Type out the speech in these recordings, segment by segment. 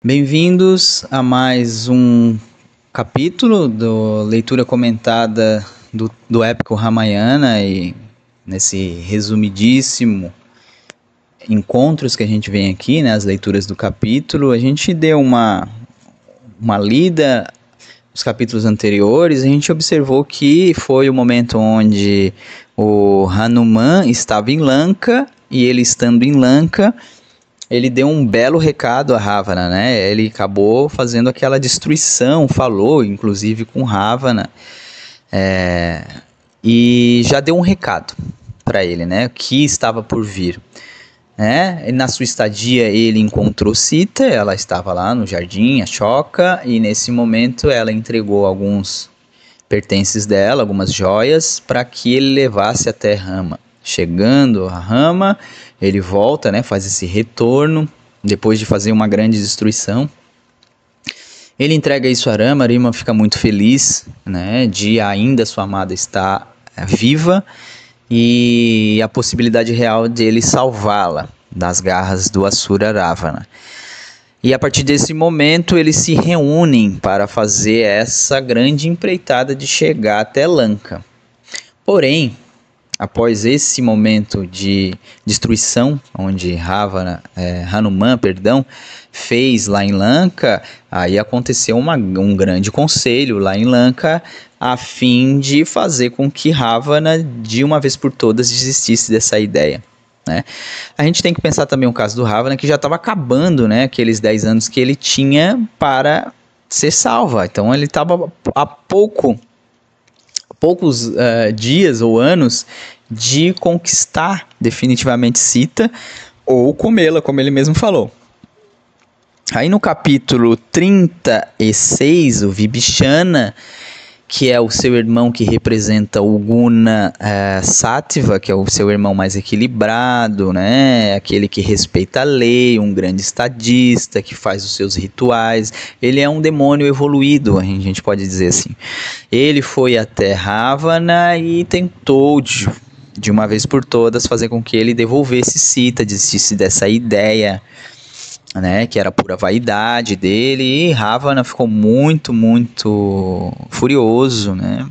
Bem-vindos a mais um capítulo do leitura comentada do épico Ramayana, e nesse resumidíssimo encontros que a gente vem aqui, né, as leituras do capítulo. A gente deu uma lida nos capítulos anteriores. A gente observou que foi o momento onde o Hanuman estava em Lanka, e ele estando em Lanka, ele deu um belo recado a Ravana, né? Ele acabou fazendo aquela destruição, falou inclusive com Ravana, e já deu um recado para ele, né? Que estava por vir. Na sua estadia ele encontrou Sita, ela estava lá no jardim, Ashoka, e nesse momento ela entregou alguns pertences dela, algumas joias, para que ele levasse até Rama. Chegando a Rama, ele volta, né, faz esse retorno, depois de fazer uma grande destruição. Ele entrega isso a Rama. Rama fica muito feliz, né, de ainda sua amada estar viva, e a possibilidade real de ele salvá-la das garras do Asura Ravana. E a partir desse momento eles se reúnem para fazer essa grande empreitada de chegar até Lanka. Porém, após esse momento de destruição, onde Hanuman fez lá em Lanka, aí aconteceu um grande conselho lá em Lanka, a fim de fazer com que Ravana, de uma vez por todas, desistisse dessa ideia. Né? A gente tem que pensar também o caso do Ravana, que já estava acabando, né, aqueles 10 anos que ele tinha para ser salva. Então ele estava há poucos dias ou anos de conquistar definitivamente Sita, ou comê-la, como ele mesmo falou. Aí no capítulo 36, o Vibhishana, que é o seu irmão que representa o Guna Sattva, que é o seu irmão mais equilibrado, né? Aquele que respeita a lei, um grande estadista, que faz os seus rituais. Ele é um demônio evoluído, a gente pode dizer assim. Ele foi até Ravana e tentou de uma vez por todas fazer com que ele devolvesse Sita, desistisse dessa ideia, né, que era pura vaidade dele. E Ravana ficou muito, muito furioso, né?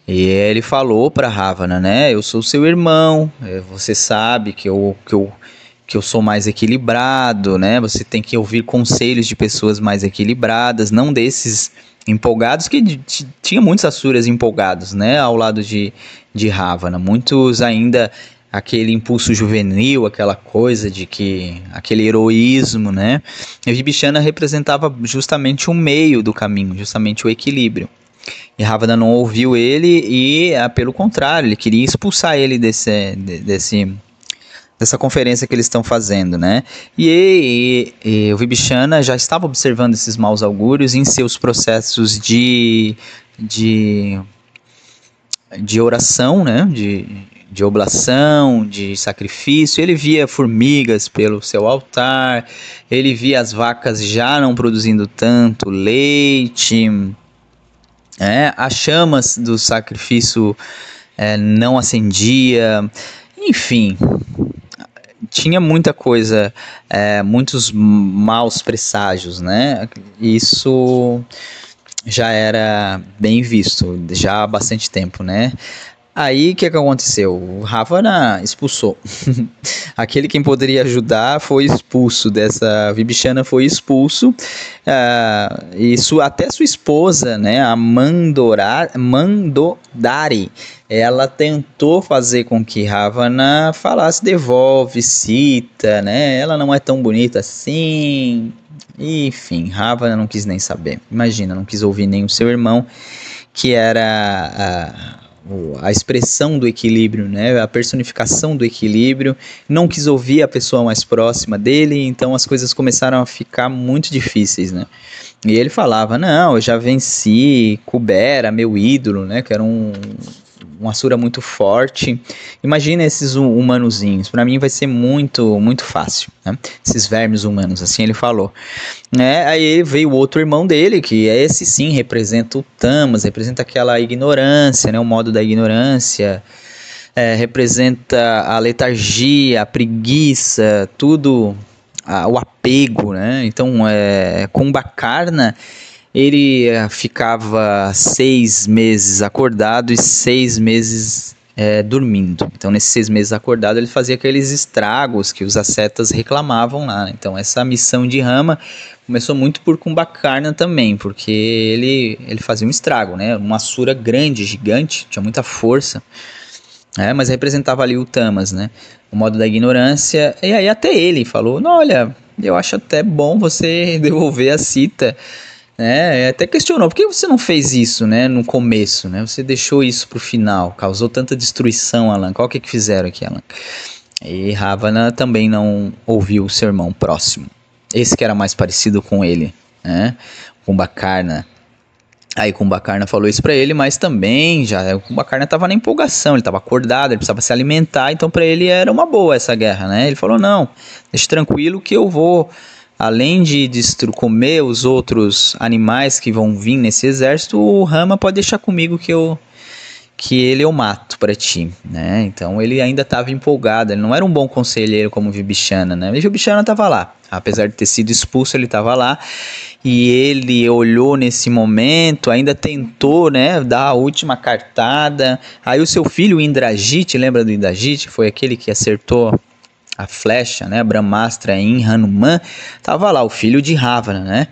E ele falou para Ravana, né, eu sou seu irmão, você sabe que eu sou mais equilibrado, né? Você tem que ouvir conselhos de pessoas mais equilibradas, não desses empolgados, que tinha muitos asuras empolgados, né, ao lado de Ravana. Muitos ainda aquele impulso juvenil, aquela coisa de que aquele heroísmo, né? E Vibhishana representava justamente o meio do caminho, justamente o equilíbrio. E Ravana não ouviu ele e, pelo contrário, ele queria expulsar ele dessa conferência que eles estão fazendo, né? E o Vibhishana já estava observando esses maus augúrios em seus processos de oração, né? De oblação, de sacrifício. Ele via formigas pelo seu altar, ele via as vacas já não produzindo tanto leite, as chamas do sacrifício não acendia, enfim, tinha muita coisa, muitos maus presságios, né? Isso já era bem visto, já há bastante tempo, né? Aí, o que aconteceu? O Ravana expulsou. Aquele quem poderia ajudar foi expulso dessa... Vibhishana foi expulso. E até sua esposa, né, a Mandodari, ela tentou fazer com que Ravana falasse, devolve Sita, né? Ela não é tão bonita assim. Enfim, Ravana não quis nem saber. Imagina, não quis ouvir nem o seu irmão, que era a expressão do equilíbrio, né? A personificação do equilíbrio. Não quis ouvir a pessoa mais próxima dele, então as coisas começaram a ficar muito difíceis, né? E ele falava, não, eu já venci Kubera, meu ídolo, né? Que era um Asura muito forte. Imagina esses humanozinhos, para mim vai ser muito, muito fácil, né? Esses vermes humanos, assim ele falou. Aí veio o outro irmão dele, que esse sim representa o Tamas, representa aquela ignorância, né? O modo da ignorância, representa a letargia, a preguiça, tudo o apego, né? Então, Kumbhakarna, ele ficava 6 meses acordado e 6 meses dormindo. Então, nesses 6 meses acordado, ele fazia aqueles estragos que os ascetas reclamavam lá, né? Então, essa missão de Rama começou muito por Kumbhakarna também, porque ele fazia um estrago, né? Uma asura grande, gigante, tinha muita força, mas representava ali o Tamas, né? O modo da ignorância. E aí até ele falou, não, olha, eu acho até bom você devolver a Sita, né? Até questionou, por que você não fez isso, né, no começo, né? Você deixou isso pro final, causou tanta destruição, Alanka. Olha o que fizeram aqui, Alanka. E Ravana também não ouviu o seu irmão próximo. Esse que era mais parecido com ele, né? Kumbhakarna. Aí Kumbhakarna falou isso pra ele, mas também o Kumbhakarna estava na empolgação, ele estava acordado, ele precisava se alimentar, então pra ele era uma boa essa guerra, né? Ele falou, não, deixa tranquilo que eu vou, além de comer os outros animais que vão vir nesse exército, o Rama pode deixar comigo que ele eu mato pra ti, né? Então ele ainda estava empolgado, ele não era um bom conselheiro como Vibhishana, né? E Vibhishana estava lá, apesar de ter sido expulso, ele estava lá, e ele olhou nesse momento, ainda tentou, né, dar a última cartada. Aí o seu filho Indrajit, lembra do Indrajit? Foi aquele que acertou a flecha, né, Brahmastra em Hanuman, tava lá, o filho de Ravana, né?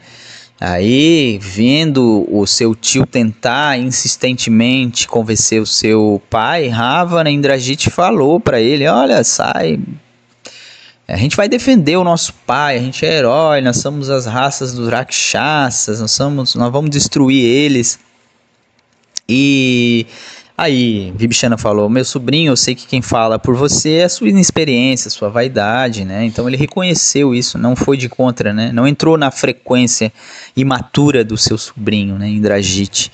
Aí, vendo o seu tio tentar insistentemente convencer o seu pai, Ravana, Indrajit falou para ele, olha, sai, a gente vai defender o nosso pai, a gente é herói, nós somos as raças dos Rakshasas, nós vamos destruir eles. E aí Vibhishana falou, meu sobrinho, eu sei que quem fala por você é a sua inexperiência, a sua vaidade, né? Então ele reconheceu isso, não foi de contra, né? Não entrou na frequência imatura do seu sobrinho, né, Indrajit.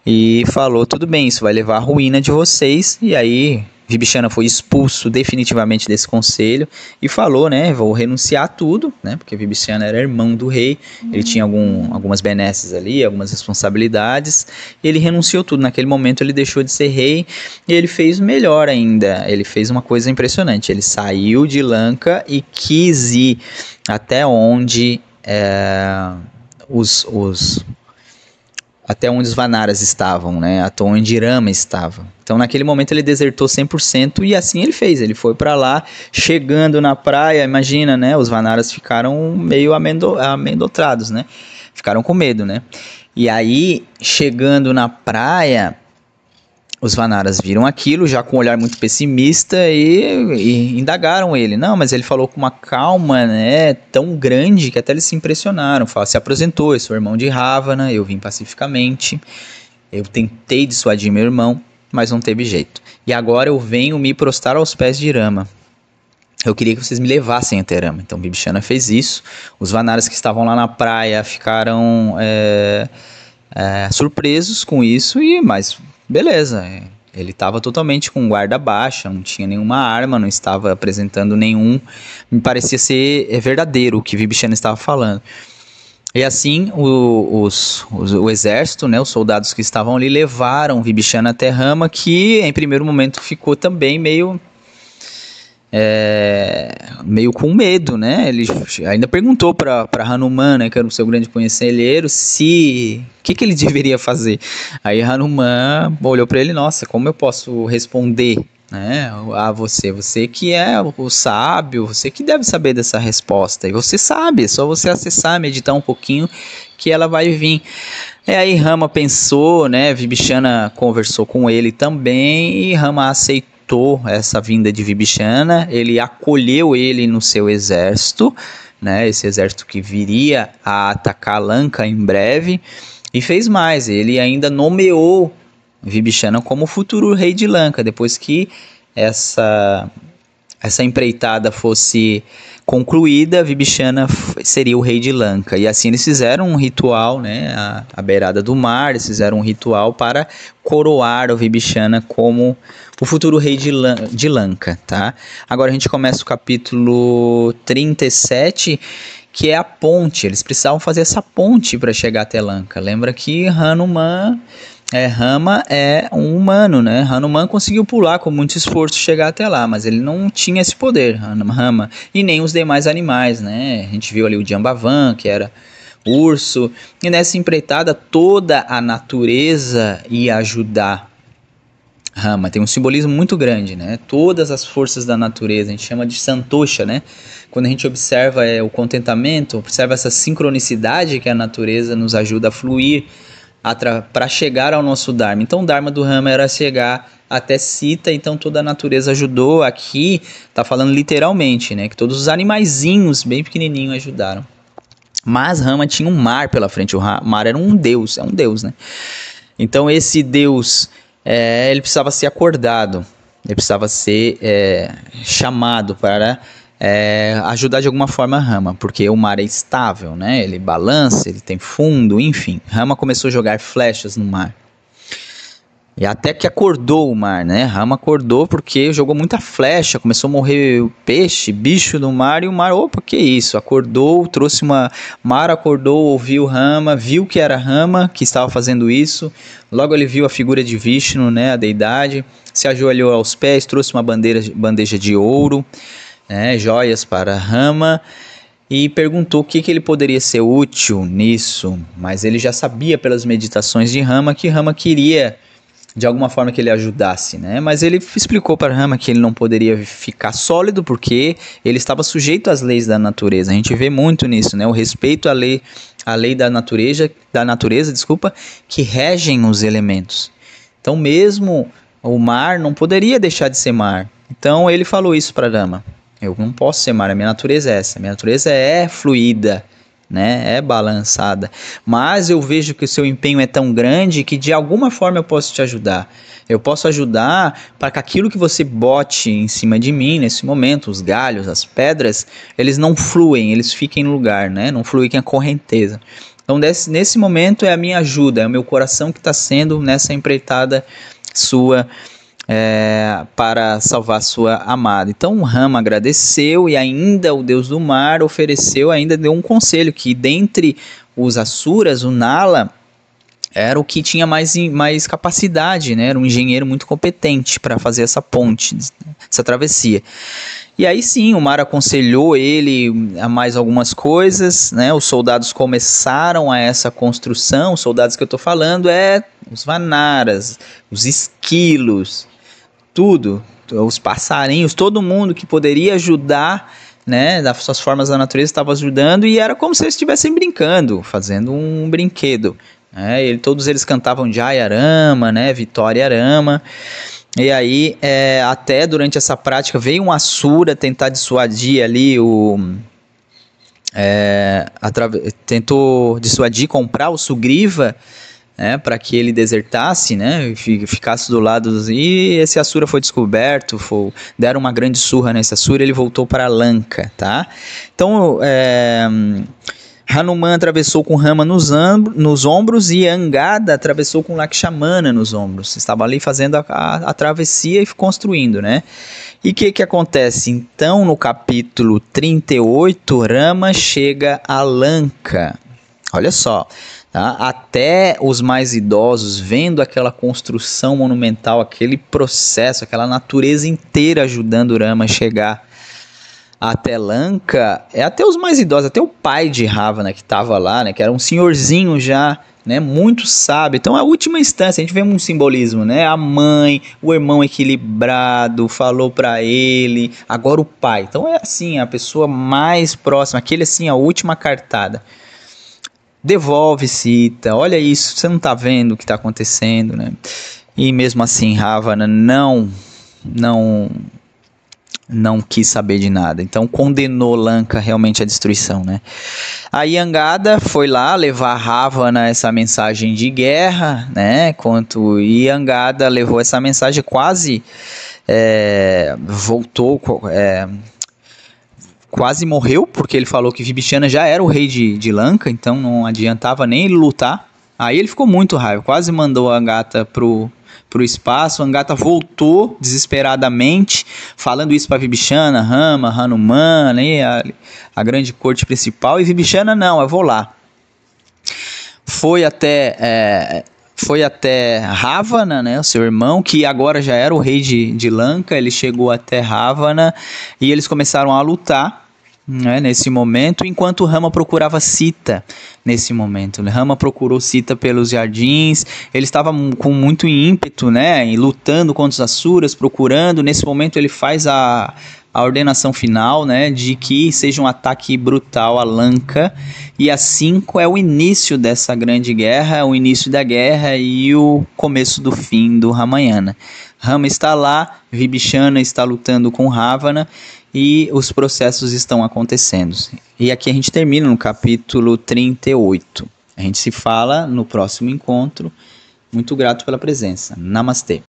E falou, tudo bem, isso vai levar à ruína de vocês. E aí Vibhishana foi expulso definitivamente desse conselho e falou, né, vou renunciar a tudo, né, porque Vibhishana era irmão do rei, ele tinha algumas benesses ali, algumas responsabilidades, e ele renunciou tudo. Naquele momento ele deixou de ser rei e ele fez melhor ainda, ele fez uma coisa impressionante, ele saiu de Lanka e quis ir até onde até onde os Vanaras estavam, né? Até onde Rama estava. Então, naquele momento, ele desertou 100% e assim ele fez. Ele foi para lá, chegando na praia, imagina, né? Os Vanaras ficaram meio amedrontados, né? Ficaram com medo, né? E aí, chegando na praia, os Vanaras viram aquilo, já com um olhar muito pessimista, e indagaram ele. Não, mas ele falou com uma calma, né, tão grande que até eles se impressionaram. Se apresentou, eu sou irmão de Ravana, eu vim pacificamente, eu tentei dissuadir meu irmão, mas não teve jeito. E agora eu venho me prostrar aos pés de Rama. Eu queria que vocês me levassem até Rama. Então Vibhishana fez isso. Os Vanaras que estavam lá na praia ficaram surpresos com isso, mas beleza, ele estava totalmente com guarda baixa, não tinha nenhuma arma, não estava apresentando nenhum, me parecia ser verdadeiro o que Vibhishana estava falando. E assim o exército, né, os soldados que estavam ali levaram Vibhishana até Rama, que em primeiro momento ficou também meio com medo, né? Ele ainda perguntou para Hanuman, né, que era o seu grande conselheiro, o que ele deveria fazer. Aí Hanuman olhou para ele, nossa, como eu posso responder, né, a você que é o sábio, você que deve saber dessa resposta, e você sabe, é só você acessar, meditar um pouquinho que ela vai vir. E aí Rama pensou, né, Vibhishana conversou com ele também, e Rama aceitou essa vinda de Vibhishana, ele acolheu ele no seu exército, né, esse exército que viria a atacar Lanka em breve, e fez mais, ele ainda nomeou Vibhishana como futuro rei de Lanka, depois que essa empreitada fosse concluída, Vibhishana seria o rei de Lanka. E assim eles fizeram um ritual, né, à beirada do mar, eles fizeram um ritual para coroar o Vibhishana como o futuro rei de Lanka, tá? Agora a gente começa o capítulo 37, que é a ponte. Eles precisavam fazer essa ponte para chegar até Lanka. Lembra que Hanuman Rama é um humano, né? Hanuman conseguiu pular com muito esforço chegar até lá, mas ele não tinha esse poder, Rama, e nem os demais animais, né? A gente viu ali o Jambavan, que era urso, e nessa empreitada toda a natureza ia ajudar Rama. Tem um simbolismo muito grande, né? Todas as forças da natureza, a gente chama de santosha, né? Quando a gente observa o contentamento, observa essa sincronicidade que a natureza nos ajuda a fluir para chegar ao nosso Dharma. Então o Dharma do Rama era chegar até Sita, então toda a natureza ajudou. Aqui tá falando literalmente, né? Que todos os animaizinhos bem pequenininhos ajudaram. Mas Rama tinha um mar pela frente. O mar era um deus, é um deus, né? Então esse deus, ele precisava ser acordado, ele precisava ser chamado para ajudar de alguma forma Rama, porque o mar é estável, né? Ele balança, ele tem fundo, enfim. Rama começou a jogar flechas no mar. E até que acordou o mar, né? Rama acordou porque jogou muita flecha, começou a morrer peixe, bicho no mar, e o mar, opa, que isso? Acordou, trouxe uma... Mar acordou, ouviu Rama, viu que era Rama que estava fazendo isso. Logo ele viu a figura de Vishnu, né? A deidade, se ajoelhou aos pés, trouxe uma bandeja de ouro, joias para Rama, e perguntou o que ele poderia ser útil nisso. Mas ele já sabia pelas meditações de Rama que Rama queria de alguma forma que ele ajudasse, né? Mas ele explicou para Rama que ele não poderia ficar sólido porque ele estava sujeito às leis da natureza. A gente vê muito nisso, né? O respeito à lei da natureza, que regem os elementos. Então mesmo o mar não poderia deixar de ser mar. Então ele falou isso para Rama: eu não posso ser mar, a minha natureza é essa, a minha natureza é fluida, né? É balançada, mas eu vejo que o seu empenho é tão grande que de alguma forma eu posso te ajudar. Eu posso ajudar para que aquilo que você bote em cima de mim nesse momento, os galhos, as pedras, eles não fluem, eles fiquem no lugar, né? Não fluem a correnteza. Então nesse momento é a minha ajuda, é o meu coração que está sendo nessa empreitada sua, para salvar sua amada. Então Rama agradeceu, e ainda o deus do mar deu um conselho, que dentre os asuras, o Nala era o que tinha mais capacidade, né? Era um engenheiro muito competente para fazer essa ponte, essa travessia. E aí sim, o mar aconselhou ele a mais algumas coisas, né? Os soldados começaram a essa construção. Os soldados que eu estou falando os Vanaras, os esquilos, tudo, os passarinhos, todo mundo que poderia ajudar, né, das suas formas da natureza estava ajudando, e era como se eles estivessem brincando, fazendo um brinquedo, né? Todos eles cantavam Jaya Rama, né, Vitória Rama. E aí até durante essa prática veio um Asura tentar dissuadir ali tentou dissuadir, comprar o Sugriva, para que ele desertasse, né, ficasse do lado, e esse Asura foi descoberto, deram uma grande surra nesse Asura, ele voltou para Lanka, tá? Então Hanuman atravessou com Rama nos ombros, e Angada atravessou com Lakshmana nos ombros. Estavam ali fazendo a travessia e construindo, né? E o que acontece? Então, no capítulo 38, Rama chega a Lanka. Olha só, tá? Até os mais idosos, vendo aquela construção monumental, aquele processo, aquela natureza inteira ajudando Rama a chegar até Lanka, até os mais idosos, até o pai de Ravana que estava lá, né, que era um senhorzinho já, né, muito sábio. Então a última instância, a gente vê um simbolismo, né, a mãe, o irmão equilibrado, falou para ele, agora o pai. Então é assim, a pessoa mais próxima, aquele assim, a última cartada. Devolve, Sita, olha isso, você não está vendo o que está acontecendo, né? E mesmo assim Ravana não quis saber de nada, então condenou Lanka realmente à destruição, né? Aí Angada foi lá levar a Ravana essa mensagem de guerra, né? E Angada levou essa mensagem, quase voltou, quase morreu, porque ele falou que Vibhishana já era o rei de Lanka, então não adiantava nem ele lutar. Aí ele ficou muito raiva, quase mandou a Angada pro espaço. Angada voltou desesperadamente, falando isso para Vibhishana, Rama, Hanuman, né, a grande corte principal. E Vibhishana, não, eu vou lá. Foi até foi até Ravana, né, o seu irmão, que agora já era o rei de Lanka. Ele chegou até Ravana e eles começaram a lutar, né, nesse momento, enquanto Rama procurava Sita. Nesse momento, Rama procurou Sita pelos jardins. Ele estava com muito ímpeto, né, e lutando contra os Asuras, procurando. Nesse momento ele faz a ordenação final, né, de que seja um ataque brutal a Lanka, e assim é o início dessa grande guerra, o início da guerra e o começo do fim do Ramayana. Rama está lá, Vibhishana está lutando com Ravana e os processos estão acontecendo. E aqui a gente termina no capítulo 38. A gente se fala no próximo encontro. Muito grato pela presença. Namastê.